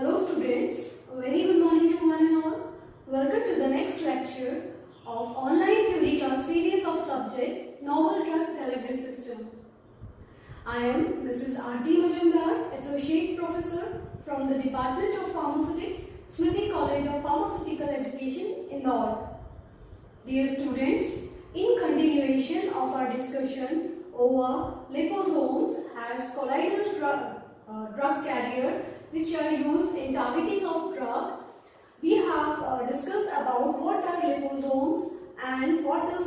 Hello students, a very good morning to one and all. Welcome to the next lecture of online theory class series of subject Novel Drug Delivery System. I am Mrs. R.T. Majumdar, Associate Professor from the Department of Pharmaceutics, Smriti College of Pharmaceutical Education, Indore. Dear students, in continuation of our discussion over liposomes as colloidal drug carrier which are used in targeting of drug, we have discussed about what are liposomes and what are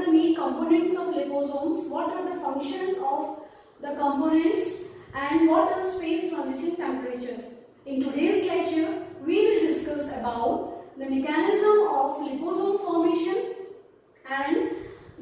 the main components of liposomes, what are the function of the components, and what is phase transition temperature. In today's lecture, we will discuss about the mechanism of liposome formation and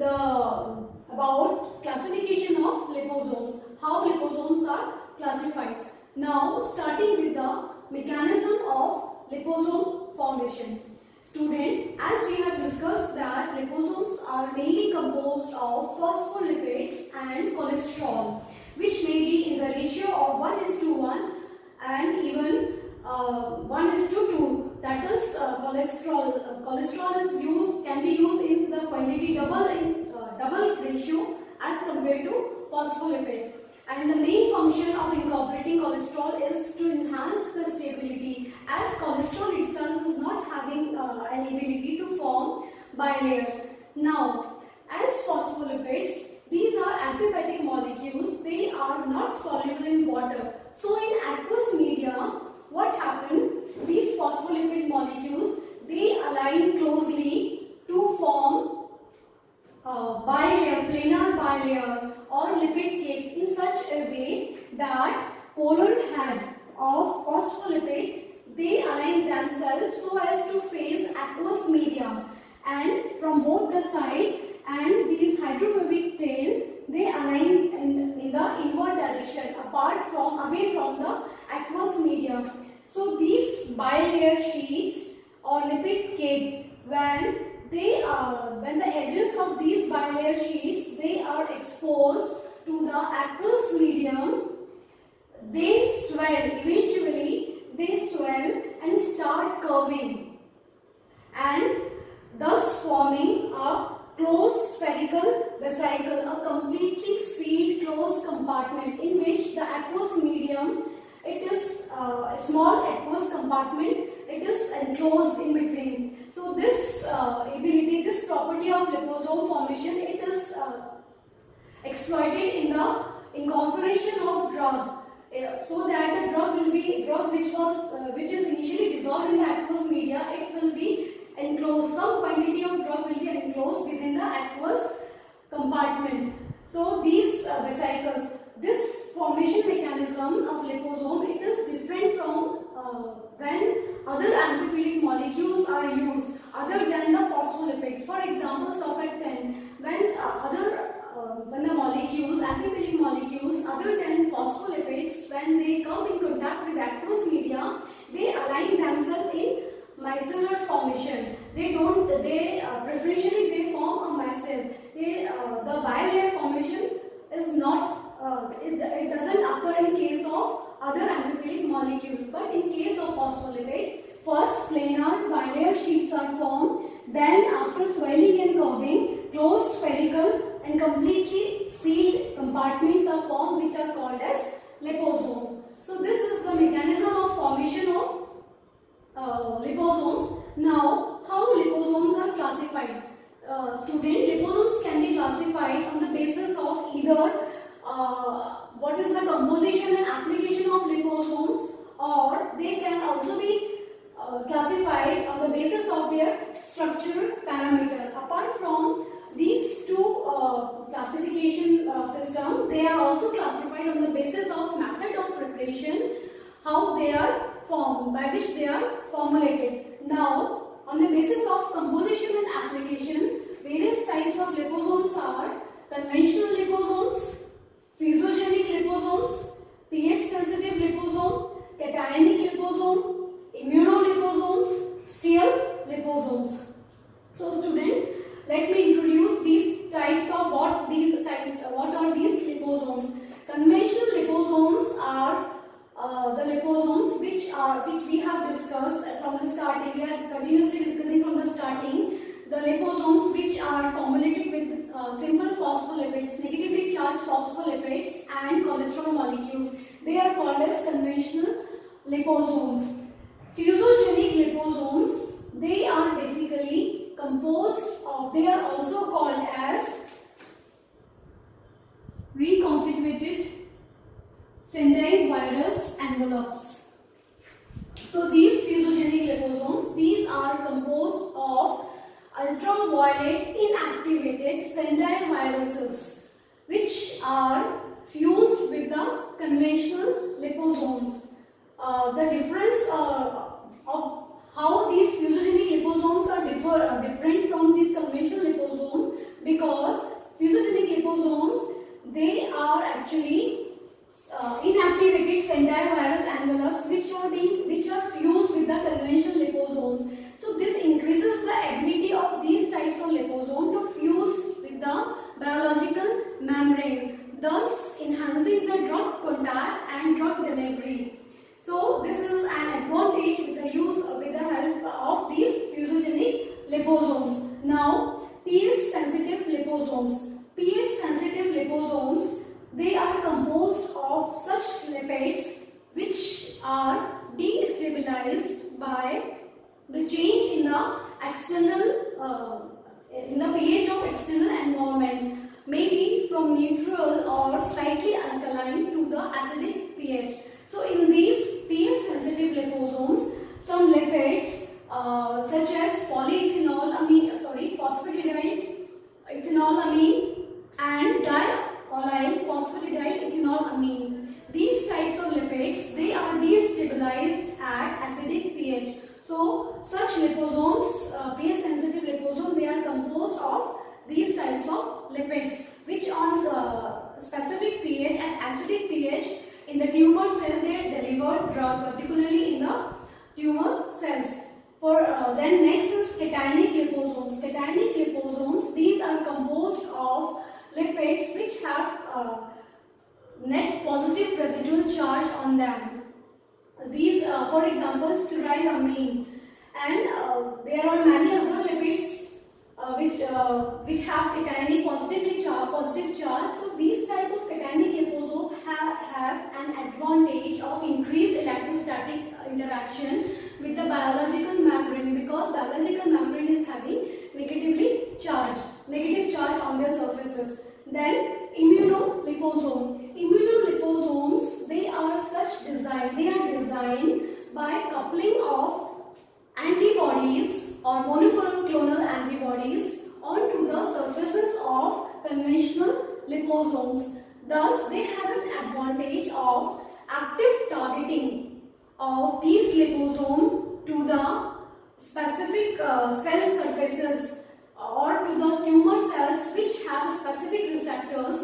about classification of liposomes, how liposomes are classified. Now, starting with the mechanism of liposome formation. Student, as we have discussed that liposomes are mainly composed of phospholipids and cholesterol, which may be in the ratio of 1:1 and even 1:2. That is cholesterol. Cholesterol can be used in the quantity double ratio as compared to phospholipids. And the main function of incorporating cholesterol is to enhance the stability, as cholesterol itself is not having an ability to form bilayers. Now, as phospholipids, these are amphipathic molecules. They are not soluble in water. So, in aqueous media, what happens? These phospholipid molecules, they align closely to form bilayer, planar bilayer or lipid cake in such a way that polar head of phospholipid, they align themselves so as to face aqueous media, and from both the side, and these hydrophobic tail, they align in the inward direction away from the aqueous media. So these bilayer sheets or lipid cake, when the edges of these bilayer sheets, they are exposed to the aqueous medium, they swell, eventually they swell and start curving, and thus forming a closed spherical vesicle, a completely sealed closed compartment in which the aqueous medium, it is a small aqueous compartment, it is enclosed in between. So this ability, this property of liposome formation, it is exploited in the incorporation of drug, so that the drug which is initially dissolved in the aqueous media, it will be enclosed. Some quantity of drug will be enclosed within the aqueous compartment. So these vesicles, this formation mechanism of liposome, it is different from when other amphiphilic molecules are used other than the phospholipids. For example, surfactant, when the molecules, amphiphilic molecules other than phospholipids, when they come in contact with aqueous media, they align themselves in micellar formation. Preferentially they form a micelle. The bilayer formation is not, it doesn't occur in case of other amphiphilic molecules, but in case of phospholipid, first planar bilayer sheets are formed, then after swelling and curving, closed spherical and completely sealed compartments are formed, which are called as liposome. So this is the mechanism of formation of liposomes. Now, how liposomes are classified? Student, liposomes can be classified on the basis of either what is the composition and application of liposomes, or they can also be classified on the basis of their structural parameter. Apart from these two classification systems, they are also classified on the basis of method of preparation, how they are formed, by which they are formulated. Now, on the basis of composition and application, various types of liposomes are conventional liposomes, physiogenic liposomes, pH sensitive liposome, cationic liposome, immunoliposomes, sterile liposomes. So student, let me introduce these types of what are these liposomes. Conventional liposomes are the liposomes which we have discussed from the starting. We are continuously discussing from the starting the liposomes which are formulated with simple phospholipids, negatively charged phospholipids and cholesterol molecules. They are called as conventional liposomes. Fusogenic liposomes, they are basically composed of, they are also called as reconstituted Sendai virus envelopes. So these fusogenic liposomes, these are composed of ultraviolet inactivated Sendai viruses which are fused with the conventional liposomes. The difference of how these fusogenic liposomes are different from these conventional liposomes, because fusogenic liposomes, they are actually inactivated Sendai virus envelopes which are fused with the conventional liposomes. So this increases the ability of these types of liposome to fuse with the biological membrane, thus enhancing the drug contact and drug delivery. So this is an advantage with the use with the help of these fusogenic liposomes. Now, pH sensitive liposomes. pH sensitive liposomes, they are composed of such lipids which are destabilized by the change in the external in the pH of external environment, maybe from neutral or slightly alkaline to the acidic pH. So in these pH sensitive liposomes, some lipids such as phosphatidyl ethanolamine and diallyl phosphatidyl these types of lipids, they are destabilized at acidic pH. So such liposomes, pH sensitive liposomes, they are composed of these types of lipids which on specific pH and acidic pH in the tumor cell they deliver drug, particularly in the tumor cells. Then next is cationic liposomes. Cationic liposomes, these are composed of lipids which have net positive residual charge on them. These, for example, stearoylamine, and there are many other lipids which have cationic positive charge. So these type of cationic liposomes have an advantage of increased electrostatic interaction with the biological membrane, because biological membrane is having negative charge on their surfaces. Then immunoliposome. Immunoliposomes, they are designed by coupling of antibodies or monoclonal antibodies onto the surfaces of conventional liposomes. Thus, they have an advantage of active targeting of these liposomes to the specific cell surfaces or to the tumor cells which have specific receptors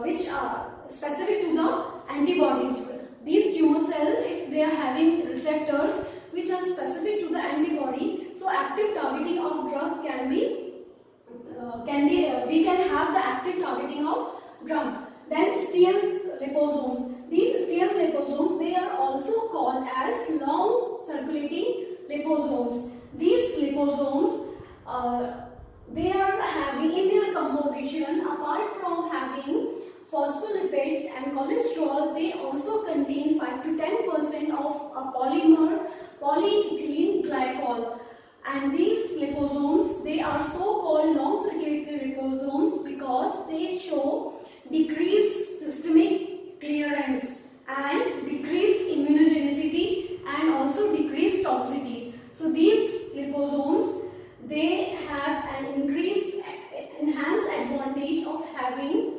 which are specific to the antibodies. These tumor cells, if they are having receptors which are specific to the antibody, so active targeting of drug we can have the active targeting of drug. Then steal liposomes. These steal liposomes, they are also called as long circulating liposomes. These liposomes, they are having in their composition, apart from having phospholipids and cholesterol, they also contain 5 to 10% of a polymer polyethylene glycol. And these liposomes, they are so called long circulatory liposomes because they show decreased systemic clearance and decreased immunogenicity and also decreased toxicity. So these liposomes, they have an enhanced advantage of having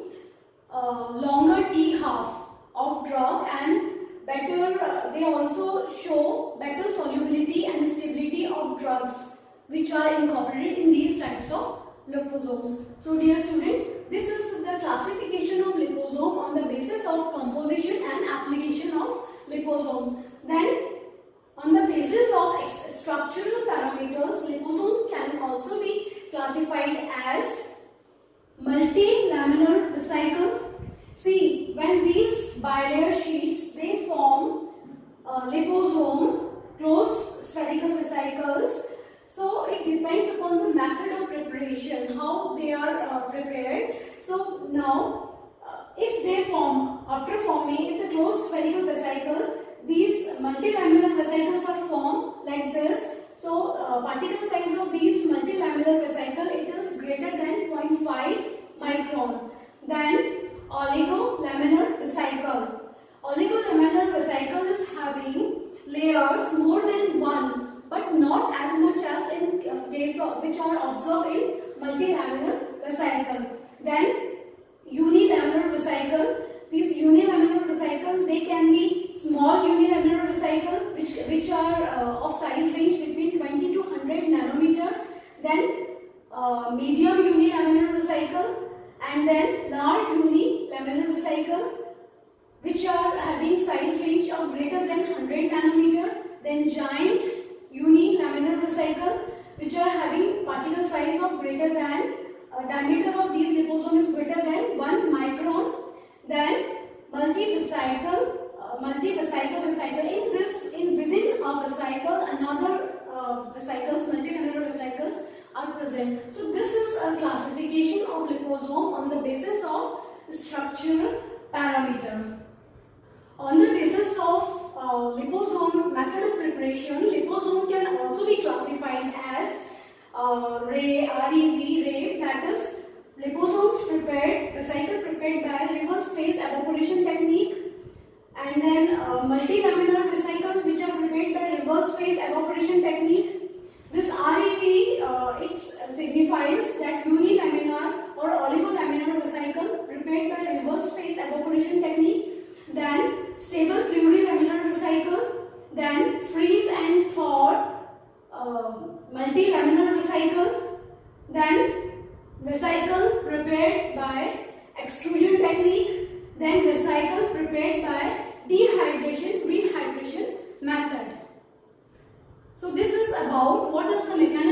longer T-half of drug, and better, they also show better solubility and stability of drugs which are incorporated in these types of liposomes. So dear student, this is the classification of liposome on the basis of composition and application of liposomes. Then on the basis of structural parameters, liposome can also be classified as multilaminar vesicle. See, when these bilayer sheets, they form liposome, closed spherical vesicles. So it depends upon the method of preparation, how they are prepared. So now, if they form, after forming, if the closed spherical vesicle, these multilamellar vesicles are formed like this. So particle size of these multilamellar vesicle, it is greater than 0.5 micron. Then oligolaminar vesicle. Oligolaminar vesicle is having layers more than one, but not as much as in case of which are observed in multilamellar vesicle. Then unilaminar vesicle. These unilaminar vesicle, they can be small unilaminar vesicle which are of size range between 20 to 100 nanometer. Then medium unilaminar vesicle, and then large unilaminar vesicle which are having size range of greater than 100 nanometer. Then giant unilaminar vesicle which are having particle size of greater than diameter of these liposome is greater than 1 micron. Then multivesicle in within a vesicle another vesicles, multilamellar vesicles are present. So this is a classification of liposome on the basis of structural parameters. On the basis of liposome method of preparation, liposome can also be classified as REV, that is liposomes prepared, vesicle prepared by reverse phase evaporation technique, and then multilaminar vesicle which are prepared by reverse phase evaporation technique. This REV, it signifies that unilaminar or oligolaminar vesicle prepared by reverse phase evaporation technique. Then stable plurilaminar vesicle, then freeze and thaw multilaminar vesicle, then vesicle prepared by extrusion technique, then vesicle prepared by dehydration, rehydration method. So this is about what is the mechanism